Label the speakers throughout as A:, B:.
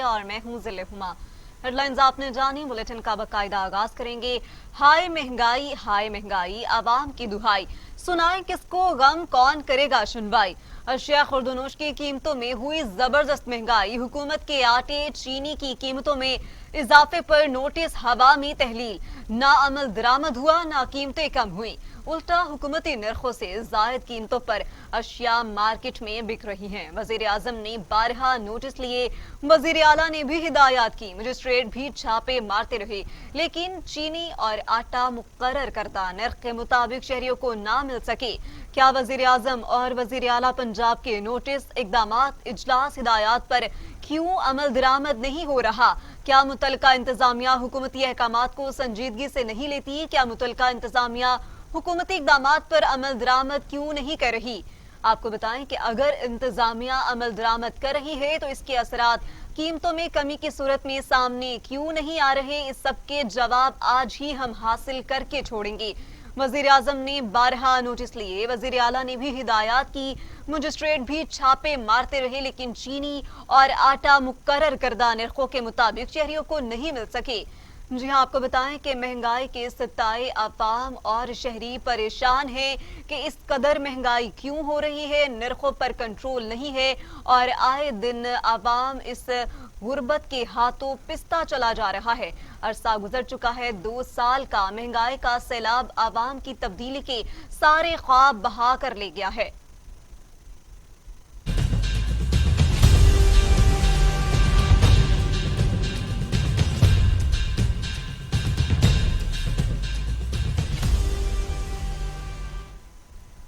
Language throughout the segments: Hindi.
A: और मैं हूं जिले हुमा। हेडलाइंस आपने जानी, बुलेटिन का बाकायदा आगाज करेंगे। हाय महंगाई, आवाम की दुहाई, सुनाएं किसको गम, कौन करेगा सुनवाई। अशिया खुर्दनोश की कीमतों में हुई जबरदस्त महंगाई, हुकूमत के आटे चीनी की कीमतों में इजाफे पर नोटिस हवा में तहलील। ना अमल दरामद हुआ, ना कीमतें कम हुई, उल्टा हुकूमती नरखों से जायद कीमतों पर अशिया मार्केट में बिक रही हैं। वजीर आजम ने 12 नोटिस लिए, वजीर आला ने भी हिदायत की, मजिस्ट्रेट भी छापे मारते रहे, लेकिन चीनी और आटा मुकर्रर करदा नर्ख के मुताबिक शहरियों को ना मिल सके। क्या वजीर आजम और वजीर आला पंजाब के नोटिस, इकदामात, इजलास, हिदायत पर क्यों अमल दरामद नहीं हो रहा? क्या मुतलका इंतजामिया हुकूमती अहकामात को संजीदगी से नहीं लेती? क्या मुतलका इंतजामिया हुकूमती इकदामात पर अमल दरामद क्यों नहीं कर रही? आपको बताएं कि अगर इंतजामिया अमल दरामद कर रही है तो इसके असरात कीमतों में कमी की सूरत में सामने क्यों नहीं आ रहे? इस सबके जवाब आज ही हम हासिल करके छोड़ेंगे। वजीर आजम ने 12 नोटिस लिए, वजीर आला ने भी हिदायत की, मजिस्ट्रेट भी छापे मारते रहे, लेकिन चीनी और आटा मुकर्रर करदा नरखों के मुताबिक शहरियों को नहीं मिल सके। जी हाँ, आपको बताएं कि महंगाई के सताए अवाम और शहरी परेशान हैं कि इस कदर महंगाई क्यों हो रही है, नरखों पर कंट्रोल नहीं है और आए दिन अवाम इस गुर्बत के हाथों पिसता चला जा रहा है। अरसा गुजर चुका है 2 साल का, महंगाई का सैलाब अवाम की तब्दीली के सारे ख्वाब बहा कर ले गया है।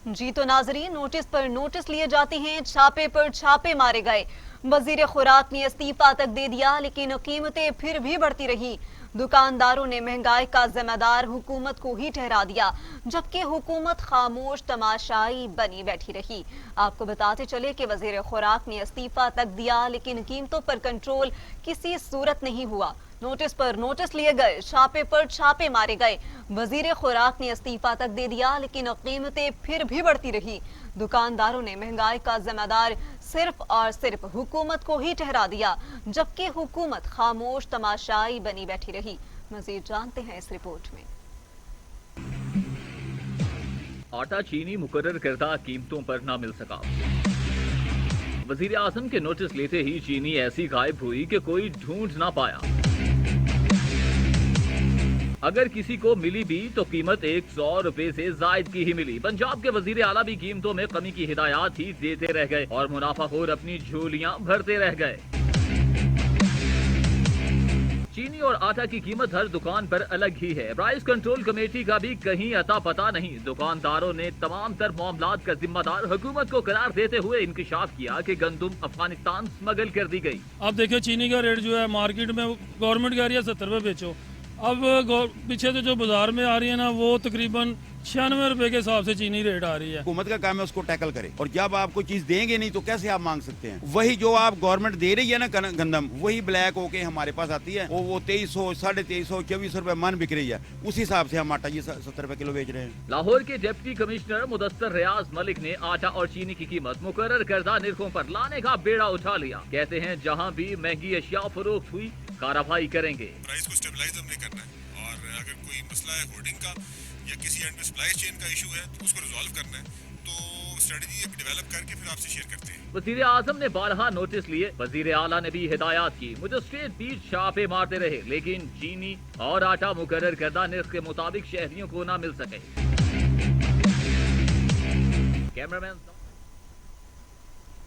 A: जी तो नाजरीन, नोटिस पर नोटिस लिए जाते हैं, छापे पर छापे मारे गए। वजीर खुराक ने इस्तीफा तक दे दिया, लेकिन कीमतें फिर भी बढ़ती रही। दुकानदारों ने महंगाई का जिम्मेदार हुकूमत को ही ठहरा दिया, जबकि हुकूमत खामोश तमाशाई बनी बैठी रही। आपको बताते चले कि वजीर खुराक ने इस्तीफा तक दिया, लेकिन कीमतों पर कंट्रोल किसी सूरत नहीं हुआ। नोटिस पर नोटिस लिए गए, छापे पर छापे मारे गए। वजीर खुराक ने इस्तीफा तक दे दिया, लेकिन कीमतें फिर भी बढ़ती रही। दुकानदारों ने महंगाई का जिम्मेदार सिर्फ और सिर्फ हुकूमत को ही ठहरा दिया, जबकि हुकूमत खामोश तमाशाई बनी बैठी रही। मजीद जानते हैं इस रिपोर्ट में।
B: आटा चीनी मुकर्रर करदा कीमतों पर ना मिल सका। वजीर आजम के नोटिस लेते ही चीनी ऐसी गायब हुई कि कोई ढूंढ ना पाया। अगर किसी को मिली भी तो कीमत 100 रुपए से जायद की ही मिली। पंजाब के वजीर आला भी कीमतों में कमी की हिदायत ही देते रह गए और मुनाफाखोर अपनी झोलियां भरते रह गए। चीनी और आटा की कीमत हर दुकान पर अलग ही है। प्राइस कंट्रोल कमेटी का भी कहीं अता पता नहीं। दुकानदारों ने तमाम तर मामलात का जिम्मेदार हुकूमत को करार देते हुए इंकशाफ किया कि गंदुम अफगानिस्तान स्मगल कर दी गई।
C: अब देखिए, चीनी का रेट जो है मार्केट में गवर्नमेंट कह रही है 70 रुपए बेचो। अब पीछे तो जो बाजार में आ रही है ना, वो तकरीबन 96 रुपए के हिसाब से चीनी रेट आ रही है।
D: हुकूमत का काम है उसको टैकल करे, और जब आपको चीज देंगे नहीं तो कैसे आप मांग सकते हैं? वही जो आप गवर्नमेंट दे रही है ना गंदम, वही ब्लैक होके हमारे पास आती है। वो 2300, 2350, 2400 रुपए मन बिक रही है। उस हिसाब से हम आटा ये 70 रुपए किलो बेच रहे हैं।
B: लाहौर के डिप्टी कमिश्नर मुदस्सर रियाज मलिक ने आटा और चीनी की कीमत मुकर्रर करदा निर्खों पर लाने का बेड़ा उठा लिया। कहते हैं जहाँ भी महंगी अशिया फरोख्त हुई कार्रवाई करेंगे।
E: प्राइस को स्टेबलाइज हमने करना है, और अगर कोई मसला है होर्डिंग का या किसी एंड में सप्लाई चेन का इशू है तो उसको रिजॉल्व करना है, तो स्ट्रेटजी डेवलप करके फिर आपसे शेयर करते हैं।
B: वजीर आजम ने 12 नोटिस लिए, वजीर आला ने भी हिदायत की, मजिस्ट्रेट भी छापे मारते रहे, लेकिन चीनी और आटा मुकर्रर करदा निर्ख के मुताबिक शहरियों को ना मिल सके। कैमरामैन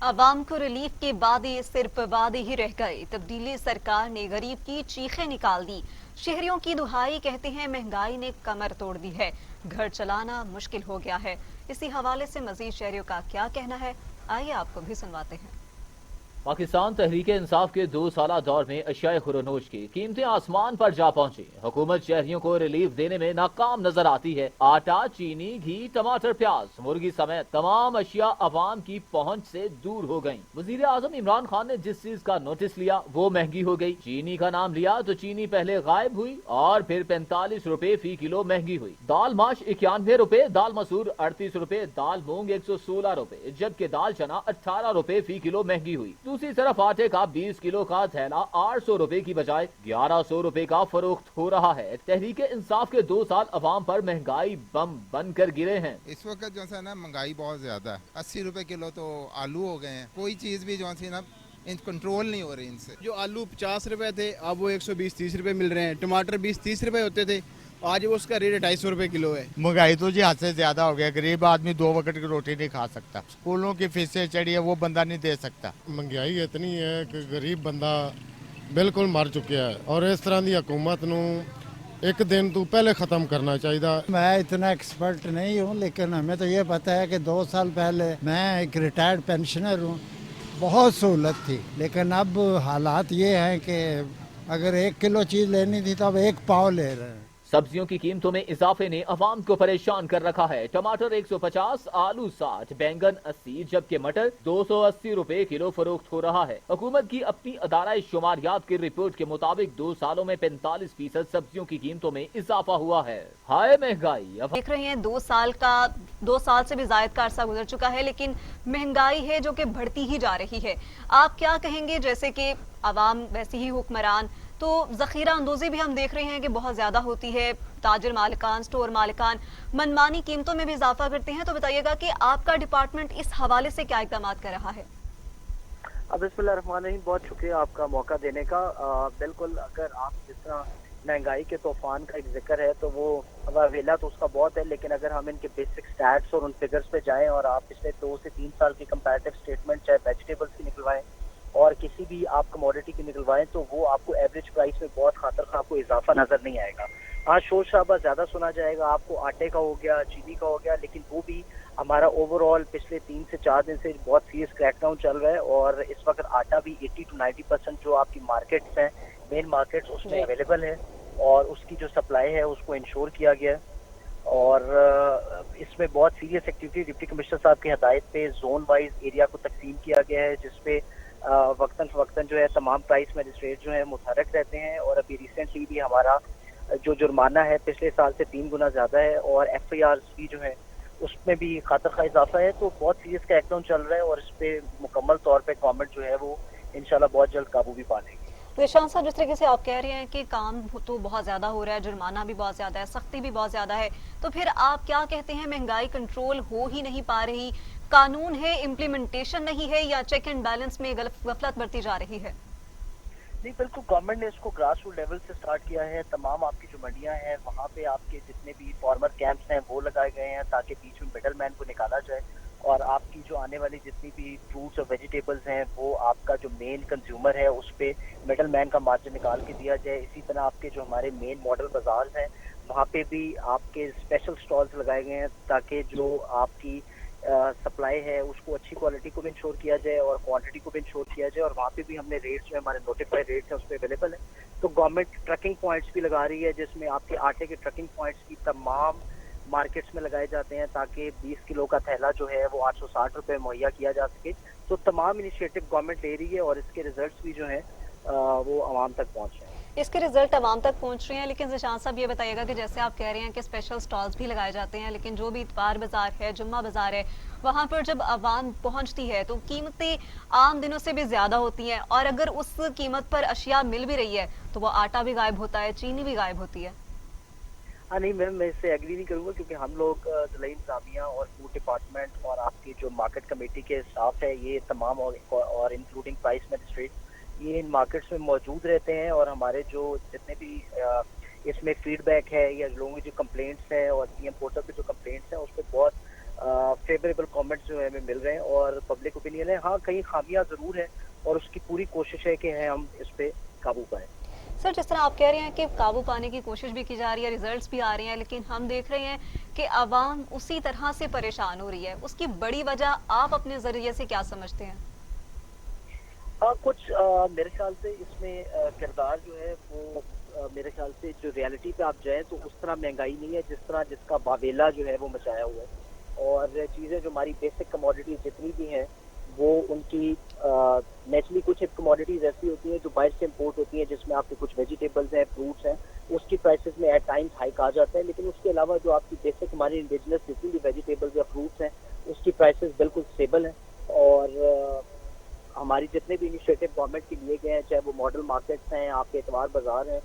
A: अवाम को रिलीफ के वादे सिर्फ वादे ही रह गए। तब्दीली सरकार ने गरीब की चीखें निकाल दी। शहरियों की दुहाई, कहते हैं महंगाई ने कमर तोड़ दी है, घर चलाना मुश्किल हो गया है। इसी हवाले से मजीद शहरियों का क्या कहना है, आइए आपको भी सुनवाते हैं।
B: पाकिस्तान तहरीक इंसाफ के 2 साला दौर में अशिया खुरनोश की कीमतें आसमान पर जा पहुंची। हुकूमत शहरियों को रिलीफ देने में नाकाम नजर आती है। आटा, चीनी, घी, टमाटर, प्याज, मुर्गी समेत तमाम अशिया अवाम की पहुंच से दूर हो गयी। वजीर आजम इमरान खान ने जिस चीज का नोटिस लिया वो महंगी हो गई। चीनी का नाम लिया तो चीनी पहले गायब हुई और फिर 45 रुपए फी किलो महंगी हुई। दाल माश 91 रुपए, दाल मसूर 38 रुपए, दाल मूंग 116 रुपए, जबकि दाल चना 18 रुपए फी किलो महंगी हुई। दूसरी तरफ आटे का 20 किलो का थैला 800 रुपए की बजाय 1100 रुपए का फरोख्त हो रहा है। तहरीक इंसाफ के 2 साल अवाम पर महंगाई बम बनकर गिरे हैं।
F: इस वक्त जो है ना महंगाई बहुत ज्यादा है। 80 रुपए किलो तो आलू हो गए हैं। कोई चीज भी जो है ना कंट्रोल नहीं हो रही इनसे।
G: जो आलू 50 रुपए थे अब वो 120-30 रुपए मिल रहे हैं। टमाटर 20-30 रुपए होते थे, आज वो उसका रेट 250 रुपए किलो है।
H: महंगाई तो जी हद से ज्यादा हो गया। गरीब आदमी 2 वक्त की रोटी नहीं खा सकता। स्कूलों की फीसें चढ़ी है, वो बंदा नहीं दे सकता।
I: महंगाई इतनी है कि गरीब बंदा बिल्कुल मर चुका है और इस तरह की हुकूमत नू एक दिन तो पहले खत्म करना चाहिए।
J: मैं इतना एक्सपर्ट नहीं हूँ, लेकिन हमें तो ये पता है कि 2 साल पहले मैं एक रिटायर्ड पेंशनर हूँ, बहुत सहूलत थी। लेकिन अब हालात ये हैं कि अगर 1 किलो चीज़ लेनी थी तो अब 1 पाव ले रहे हैं।
B: सब्जियों की कीमतों में इजाफे ने अवाम को परेशान कर रखा है। टमाटर 150, आलू 60, बैंगन 80, जबकि मटर 280 रुपए किलो फरोख्त हो रहा है। हुकूमत की अपनी अदारा शुमारियात की रिपोर्ट के मुताबिक 2 सालों में 45% सब्जियों की कीमतों में इजाफा हुआ है। हाय महंगाई।
A: देख रहे हैं 2 साल से भी ज्यादा का अरसा गुजर चुका है, लेकिन महंगाई है जो कि बढ़ती ही जा रही है। आप क्या कहेंगे? जैसे कि अवाम वैसे ही हुक्मरान, तो जखीरा अंदोजी भी हम देख रहे हैं कि बहुत ज्यादा होती है। ताजर मालिकान, स्टोर मालिकान मनमानी कीमतों में भी इजाफा करते हैं। तो बताइएगा कि आपका डिपार्टमेंट इस हवाले से क्या इकदाम कर रहा है?
K: बिस्मिल्लाहिर्रहमानिर्रहीम, बहुत शुक्रिया आपका मौका देने का। बिल्कुल, अगर आप जिस तरह महंगाई के तूफान का एक जिक्र है तो वो वेला तो उसका बहुत है, लेकिन अगर हम इनके बेसिक स्टैट्स और उन फिगर्स पे जाएं और आप पिछले 2 से 3 साल की कंपैरेटिव स्टेटमेंट चाहे वेजिटेबल्स की निकलवाएं और किसी भी आप कमोडिटी की निकलवाएं तो वो आपको एवरेज प्राइस में बहुत खातर खा आपको इजाफा नजर नहीं आएगा। हाँ, शोर शराबा ज्यादा सुना जाएगा, आपको आटे का हो गया, चीनी का हो गया, लेकिन वो भी हमारा ओवरऑल पिछले 3 से 4 दिन से बहुत सीरियस क्रैकडाउन चल रहा है। और इस वक्त आटा भी 80 to 90% जो आपकी मार्केट्स हैं, मेन मार्केट्स, उसमें अवेलेबल है और उसकी जो सप्लाई है उसको इंश्योर किया गया है। और इसमें बहुत सीरियस एक्टिविटी डिप्टी कमिश्नर साहब की हदायत पे जोन वाइज एरिया को तकसीम किया गया है, जिसपे वक्तन फवक्तन जो है तमाम प्राइस मजिस्ट्रेट जो है मुतहरक रहते हैं। और अभी रिसेंटली भी हमारा जो जुर्माना है पिछले साल से 3 गुना ज्यादा है और FIRs भी जो है उसमें भी खातर खा इजाफा है। तो बहुत सीरियस क्रैकडाउन चल रहा है और इस पे मुकम्मल तौर पे गवर्नमेंट जो है वो इंशाल्लाह बहुत जल्द काबू भी पा लेगी।
A: निशान साहब, जिस तरीके से आप कह रहे हैं कि काम तो बहुत ज्यादा हो रहा है, जुर्माना भी बहुत ज्यादा है, सख्ती भी बहुत ज्यादा है, तो फिर आप क्या कहते हैं महंगाई कंट्रोल हो ही नहीं पा रही? कानून है, इम्प्लीमेंटेशन नहीं है, या चेक एंड बैलेंस में गफलत बरती जा रही है?
K: नहीं, बिल्कुल गवर्नमेंट ने इसको ग्रास रूट लेवल से स्टार्ट किया है। तमाम आपकी जो मंडियां हैं वहाँ पे आपके जितने भी फार्मर कैंप्स हैं वो लगाए गए हैं ताकि बीच में मिडल मैन को निकाला जाए और आपकी जो आने वाली जितनी भी फ्रूट्स और वेजिटेबल्स हैं वो आपका जो मेन कंज्यूमर है उस पे मिडल मैन का मार्जिन निकाल के दिया जाए। इसी तरह आपके जो हमारे मेन मॉडल बाजार हैं वहाँ पे भी आपके स्पेशल स्टॉल्स लगाए गए हैं ताकि जो आपकी सप्लाई है उसको अच्छी क्वालिटी को भी इंश्योर किया जाए और क्वांटिटी को भी इंश्योर किया जाए। और वहाँ पे भी हमने रेट्स जो हमारे नोटिफाइड रेट्स हैं उस पर अवेलेबल है। तो गवर्नमेंट ट्रकिंग पॉइंट्स भी लगा रही है जिसमें आपके आटे के ट्रकिंग पॉइंट्स की तमाम मार्केट्स में लगाए जाते हैं ताकि 20 किलो का थैला जो है वो 860 रुपये मुहैया किया जा सके। तो तमाम इनिशिएटिव गवर्नमेंट ले रही है और इसके रिजल्ट्स भी जो है वो आवाम तक पहुँच रहे हैं।
A: इसके रिजल्ट आवाम तक पहुंच रहे हैं, लेकिन ज़िशान साहब ये बताइएगा कि जैसे आप कह रहे हैं कि स्पेशल स्टॉल्स भी लगाए जाते हैं, लेकिन जो भी इतवार बाजार है, जुम्मा बाजार है, वहां पर जब आवाम पहुंचती है तो कीमतें आम दिनों से भी ज्यादा होती हैं और अगर उस कीमत पर अशिया मिल भी रही है तो वो आटा भी गायब होता है, चीनी भी गायब होती है।
K: हाँ नहीं मैम, मैं इससे एग्री नहीं करूँगा क्योंकि हम लोग ज़िला इंतज़ामिया और फूड डिपार्टमेंट और आपकी जो मार्केट कमेटी के स्टाफ है ये तमाम और इंक्लूडिंग प्राइस मजिस्ट्रेट ये इन मार्केट्स में मौजूद रहते हैं और हमारे जो जितने भी इसमें फीडबैक है या लोगों की जो कंप्लेंट्स हैं और PM पोर्टल पे जो कंप्लेंट्स हैं उस पर बहुत फेवरेबल कमेंट्स जो है हमें मिल रहे हैं और पब्लिक ओपिनियन है। हाँ, कहीं खामियां ज़रूर है और उसकी पूरी कोशिश है कि हम इस पे काबू पाएं।
A: सर, जिस तरह आप कह रहे हैं कि काबू पाने की कोशिश भी की जा रही है, रिजल्ट्स भी आ रहे हैं, लेकिन हम देख रहे हैं कि आवाम उसी तरह से परेशान हो रही है। उसकी बड़ी वजह आप अपने जरिए से क्या समझते हैं?
K: कुछ मेरे ख्याल से इसमें किरदार जो है वो मेरे ख्याल से जो रियलिटी पे आप जाएं तो उस तरह महंगाई नहीं है जिसका बावेला जो है वो मचाया हुआ है। और चीज़ें जो हमारी बेसिक कमोडिटीज जितनी भी हैं वो उनकी नेचुरली कुछ कमोडिटीज ऐसी होती हैं जो बाहर से इम्पोर्ट होती हैं जिसमें आपके कुछ वेजिटेबल्स हैं, फ्रूट्स हैं, उसकी प्राइसेस में एट टाइम्स हाइक आ जाता है। लेकिन उसके अलावा जो आपकी बेसिक हमारी इंडिजिनस जितनी भी वेजिटेबल्स या फ्रूट्स हैं उसकी प्राइसेस बिल्कुल स्टेबल हैं। और हमारी जितने भी इनिशिएटिव गवर्नमेंट के लिए गए हैं, चाहे वो मॉडल मार्केट्स हैं, आपके एतवार बाजार हैं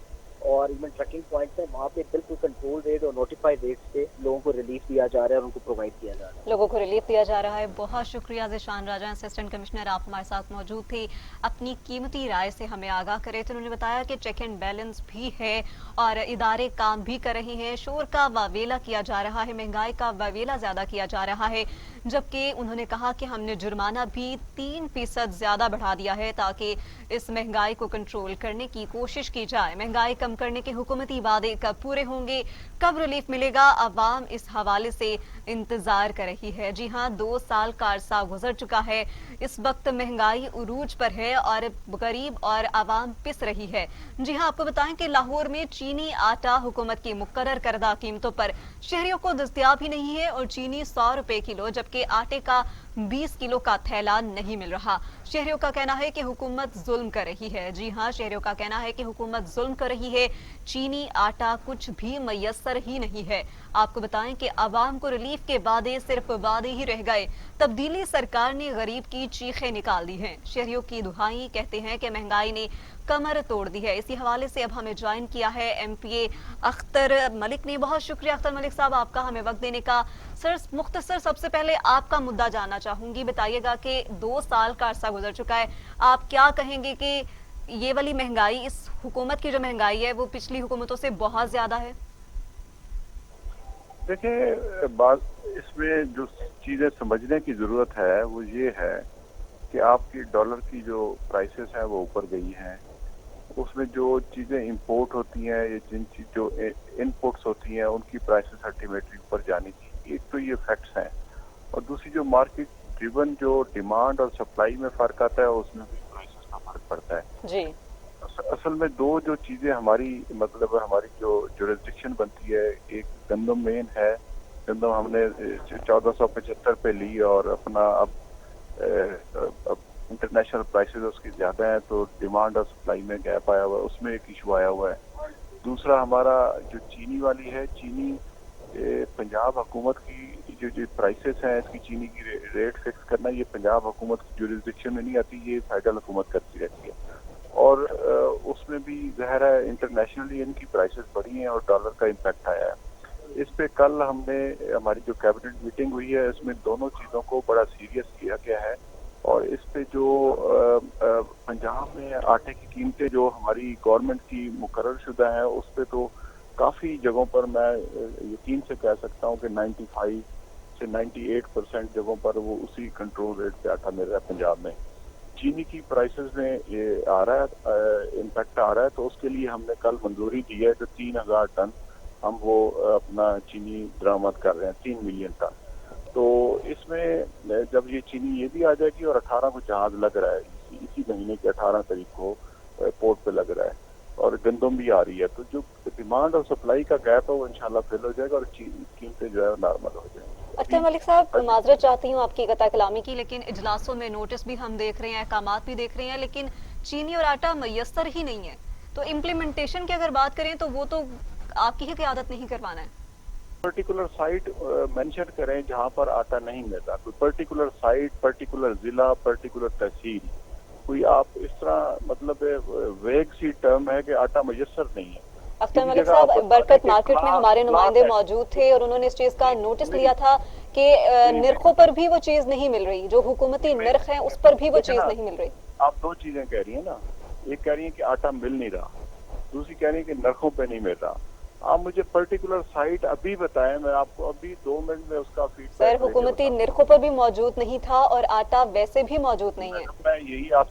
K: और इवन ट्रकिंग पॉइंट्स हैं, वहाँ पे बिल्कुल कंट्रोल रेट और नोटिफाइड रेट से लोगों को रिलीफ दिया जा रहा है और उनको प्रोवाइड किया जा रहा है।
A: लोगों को रिलीफ दिया जा रहा है। बहुत शुक्रिया ज़ीशान राजा, असिस्टेंट कमिश्नर, आप हमारे साथ मौजूद थे, अपनी कीमती राय से हमें आगाह करे थे। उन्होंने बताया कि चेक एंड बैलेंस भी है और इदारे काम भी कर रहे हैं, शोर का वावेला किया जा रहा है, महंगाई का वावेला ज्यादा किया जा रहा है, जबकि उन्होंने कहा कि हमने जुर्माना भी 3% ज्यादा बढ़ा दिया है ताकि इस महंगाई को कंट्रोल करने की कोशिश की जाए। महंगाई कम करने के हुकूमती वादे कब पूरे होंगे, कब रिलीफ मिलेगा, अवाम इस हवाले से इंतजार कर रही है। जी हां, 2 साल का अरसा गुजर चुका है, इस वक्त महंगाई उरूज पर है और गरीब और आवाम पिस रही है। जी हां, आपको बताएं कि लाहौर में चीनी आटा हुकूमत की मुकर्रर करदा कीमतों पर शहरियों को दस्तयाब ही नहीं है और चीनी 100 रुपए किलो जबकि आटे का 20 किलो का थैला नहीं मिल रहा। शहरियों का कहना है कि हुकूमत जुल्म कर रही है। जी हां, शहरियों का कहना है कि हुकूमत जुल्म कर रही है, चीनी आटा कुछ भी मयसर ही नहीं है। आपको बताएं कि आवाम को रिलीफ के वादे सिर्फ वादे ही रह गए, तब्दीली सरकार ने गरीब की चीखें निकाल दी हैं। शहरियों की दुहाई कहते हैं कि महंगाई ने कमर तोड़ दी है। इसी हवाले से अब हमें ज्वाइन किया है MPA अख्तर मलिक ने। बहुत शुक्रिया अख्तर मलिक साहब आपका हमें वक्त देने का। सर, मुख्तसर सबसे पहले आपका मुद्दा जानना चाहूंगी, बताइएगा कि 2 साल का अरसा गुजर चुका है, आप क्या कहेंगे कि ये वाली महंगाई, इस हुकूमत की जो महंगाई है वो पिछली हुकूमतों से बहुत ज्यादा है?
L: देखिए, बात इसमें जो चीजें समझने की जरूरत है वो ये है कि आपकी डॉलर की जो प्राइसेस है वो ऊपर गई हैं, उसमें जो चीजें इंपोर्ट होती हैं या जिन चीज जो इनपुट्स होती हैं उनकी प्राइसेस अल्टीमेटली ऊपर जानी चाहिए। एक तो ये फैक्ट्स हैं और दूसरी जो मार्केट ड्रिवन जो डिमांड और सप्लाई में फर्क आता है उसमें भी प्राइसेस का फर्क पड़ता है जी। असल में दो जो चीजें हमारी मतलब हमारी जो जुरिस्डिक्शन बनती है, एक गंदम मेन है, गंदम हमने 1475 पे ली और अपना अब इंटरनेशनल प्राइसेस उसकी ज्यादा है तो डिमांड और सप्लाई में गैप आया हुआ है, उसमें एक इशू आया हुआ है। दूसरा हमारा जो चीनी वाली है, चीनी पंजाब हुकूमत की जो प्राइसेस हैं इसकी चीनी की रेट फिक्स करना ये पंजाब हुकूमत की जुरिस्डिक्शन में नहीं आती, ये फेडरल हुकूमत करती रहती है और उसमें भी ज़ाहिर है इंटरनेशनली इनकी प्राइसेस बढ़ी हैं और डॉलर का इम्पैक्ट आया है। इस पे कल हमारी जो कैबिनेट मीटिंग हुई है इसमें दोनों चीज़ों को बड़ा सीरियस किया गया है और इस पे जो पंजाब में आटे की कीमतें जो हमारी गवर्नमेंट की मुकर्रर शुदा है उस पे तो काफ़ी जगहों पर मैं यकीन से कह सकता हूँ कि 95 से 98% जगहों पर वो उसी कंट्रोल रेट पे आटा मिल रहा है पंजाब में। चीनी की प्राइसेस में ये आ रहा है, इम्पैक्ट आ रहा है, तो उसके लिए हमने कल मंजूरी दी है कि 3000 टन हम वो अपना चीनी बरामद कर रहे हैं, 3 मिलियन टन। तो इसमें जब ये चीनी ये भी आ जाएगी और 18 को जहाज लग रहा है, इसी महीने के 18 तारीख को पोर्ट पे लग रहा है और गंदम भी आ रही है, तो जो डिमांड और सप्लाई का गैप है वो इंशाल्लाह फिल हो जाएगा और कीमतें जो है नॉर्मल हो जाएंगी।
A: अख्तर मलिक साहब, माजरत चाहती हूँ आपकी कता कलामी की, लेकिन इजलासों में नोटिस भी हम देख रहे हैं, अहकामात भी देख रहे हैं, लेकिन चीनी और आटा मयसर ही नहीं है। तो इम्प्लीमेंटेशन की अगर बात करें तो वो तो आपकी ही क़यादत नहीं करवाना है।
L: पर्टिकुलर साइट मेंशन करें जहाँ पर आटा नहीं मिलता, कोई पर्टिकुलर साइट, पर्टिकुलर जिला, पर्टिकुलर तहसील, कोई आप इस तरह मतलब वेग सी टर्म है कि आटा मयसर नहीं है।
A: अख्तर मलिक साहब, बरकत मार्केट में हमारे नुमाइंदे मौजूद थे और उन्होंने इस चीज का नोटिस लिया था कि निर्खों पर भी वो चीज नहीं मिल रही, जो हुकूमती निर्ख है उस पर भी वो चीज नहीं मिल रही।
L: आप दो चीजें कह रही है ना, एक कह रही है कि आटा मिल नहीं रहा, दूसरी कह रही है कि नरखों पे नहीं मिल रहा। आप मुझे पर्टिकुलर साइट अभी बताएं, मैं आपको अभी 2 मिनट में उसका फीडबैक।
A: सर, हुकूमती निर्खों पर भी मौजूद नहीं था और आटा वैसे भी मौजूद नहीं है।
L: मैं यही आप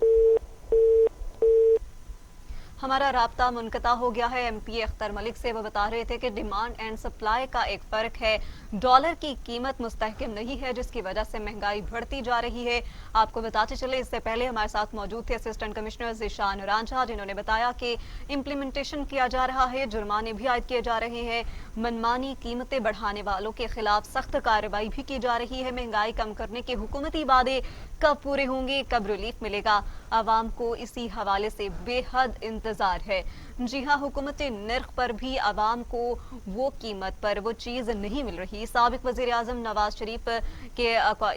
A: हमारा राब्ता मुनक़ता हो गया है MPA अख्तर मलिक से। वो बता रहे थे कि डिमांड एंड सप्लाई का एक फ़र्क है, डॉलर की कीमत मुस्तहकम नहीं है जिसकी वजह से महंगाई बढ़ती जा रही है। आपको बताते चले, इससे पहले हमारे साथ मौजूद थे असिस्टेंट कमिश्नर ज़ीशान राजा, जिन्होंने बताया कि इम्प्लीमेंटेशन किया जा रहा है, जुर्माने भी आयद किए जा रहे हैं, मनमानी कीमतें बढ़ाने वालों के खिलाफ सख्त कार्रवाई भी की जा रही है। महंगाई कम करने के हुकूमती वादे कब पूरे होंगे, कब रिलीफ मिलेगा, आवाम को इसी हवाले से बेहद इंतजार है। जी हाँ, हुकूमती निर्ख पर भी आवाम को वो कीमत पर वो चीज़ नहीं मिल रही। साबिक वज़ीर आज़म नवाज शरीफ के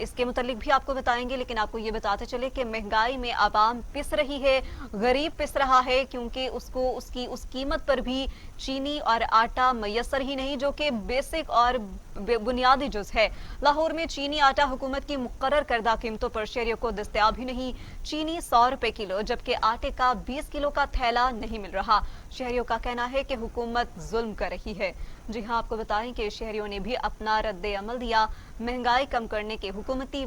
A: इसके मुतालिक भी आपको बताएंगे, लेकिन आपको ये बताते चले कि महंगाई में आवाम पिस रही है, गरीब पिस रहा है, क्योंकि उसको उसकी उस कीमत पर भी चीनी और आटा मैसर ही नहीं, जो कि बेसिक और बुनियादी जुज है। लाहौर में चीनी आटा हुकूमत की मुकर्रर करदा कीमतों पर शहरियों को दस्तयाब ही नहीं। चीनी 100 रुपए किलो, जबकि आटे का 20 किलो का थैला नहीं मिल रहा। शहरियों का कहना है कि हुकूमत जुल्म कर रही है। जी हाँ, आपको बताएं कि शहरियों ने भी अपना रद्द अमल दिया। महंगाई कम करने के हुकूमती